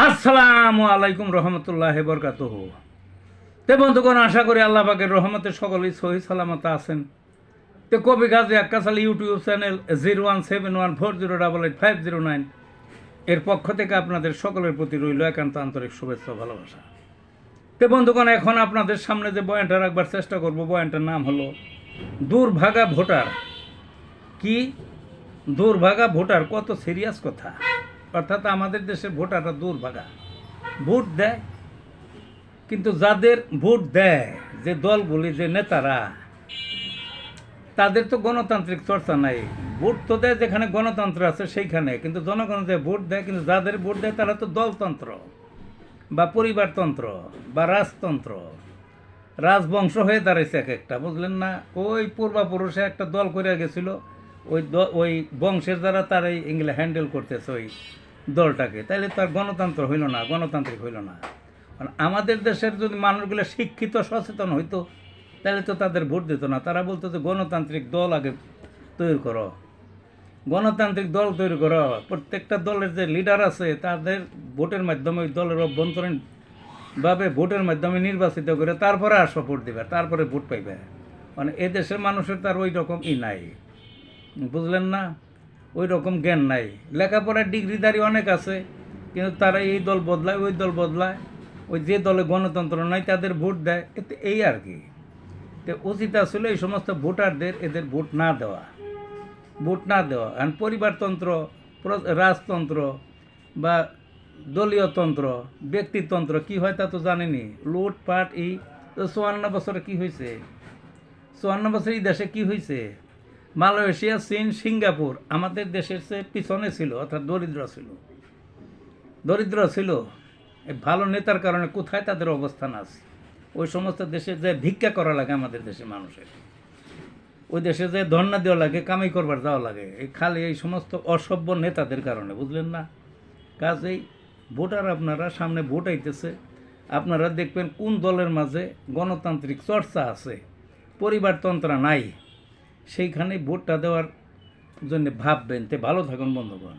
আসসালামু আলাইকুম রহমতুল্লাহ বরকাতুহ। তে বন্ধুগণ, আশা করি আল্লাহ পাকের রহমতে সকলেই সহি সালামত আছেন। তো কবি গাজী আক্কাস আলী ইউটিউব চ্যানেল 017140885009 এর পক্ষ থেকে আপনাদের সকলের প্রতি রইল একান্ত আন্তরিক শুভেচ্ছা ভালোবাসা। তো বন্ধুগণ, এখন আপনাদের সামনে যে বয়ানটা রাখবার চেষ্টা করব, বয়ানটার নাম হলো দুর্ভাগা ভোটার। কি দুর্ভাগা ভোটার? কত সিরিয়াস কথা। অর্থাৎ আমাদের দেশের ভোটাররা দুর্ভাগা, ভোট দেয় কিন্তু যাদের ভোট দেয় যে দলগুলি, যে নেতারা, তাদের তো গণতান্ত্রিক চর্চা নাই। ভোট তো দেয় যেখানে গণতন্ত্র আছে সেইখানে, কিন্তু জনগণ যে ভোট দেয়, কিন্তু যাদের ভোট দেয় তারা তো দলতন্ত্র বা পরিবারতন্ত্র বা রাজতন্ত্র, রাজবংশ হয়ে দাঁড়াইছে এক একটা, বুঝলেন না? ওই পূর্বাপুরুষে একটা দল করে গেছিল, ওই বংশের দ্বারা তারাই এগুলো হ্যান্ডেল করতেছে ওই দলটাকে। তাইলে তার গণতন্ত্র হইল না, গণতান্ত্রিক হইল না। কারণ আমাদের দেশের যদি মানুষগুলো শিক্ষিত সচেতন হইতো তাহলে তো তাদের ভোট দিত না। তারা বলতো যে গণতান্ত্রিক দল আগে তৈরি করো, গণতান্ত্রিক দল তৈরি করো। প্রত্যেকটা দলের যে লিডার আছে তাদের ভোটের মাধ্যমে, ওই দলের অভ্যন্তরীণভাবে ভোটের মাধ্যমে নির্বাচিত করে তারপরে আসো ভোট দিবে, তারপরে ভোট পাইবে। মানে এ দেশের মানুষের তার ওই রকম নাই, বুঝলেন না? ওই রকম জ্ঞান নাই। লেখাপড়ার ডিগ্রিধারী অনেক আছে, কিন্তু তারা এই দল বদলায়, ওই দল বদলায়, ওই যে দলে গণতন্ত্র নাই তাদের ভোট দেয়। এতে এই আর কি। তো উচিত আসলে এই সমস্ত ভোটারদের এদের ভোট না দেওয়া, ভোট না দেওয়া। আর পরিবারতন্ত্র, রাজতন্ত্র বা দলীয়তন্ত্র, ব্যক্তিতন্ত্র কী হয় তা তো জানেনি। লুটপাট, এই 54 বছরে কী হয়েছে? 54 বছর এই দেশে কী হয়েছে? মালয়েশিয়া, চীন, সিঙ্গাপুর আমাদের দেশের চেয়ে পিছনে ছিল, অর্থাৎ দরিদ্র ছিল। ভালো নেতার কারণে কোথায় তাদের অবস্থান আছে? ওই সমস্ত দেশে যে ভিক্ষা করা লাগে আমাদের দেশের মানুষের, ওই দেশে যে ধর্ণা দেওয়া লাগে, কামাই করবার যাওয়া লাগে, এই খালি এই সমস্ত অসভ্য নেতাদের কারণে, বুঝলেন না? কাজেই ভোটার আপনারা সামনে ভোট আইতেছে, আপনারা দেখবেন কোন দলের মাঝে গণতান্ত্রিক চর্চা আছে, পরিবারতন্ত্র নাই, সেইখানে ভোটটা দেওয়ার জন্য ভাববেন। তে ভালো থাকুন বন্ধুগণ।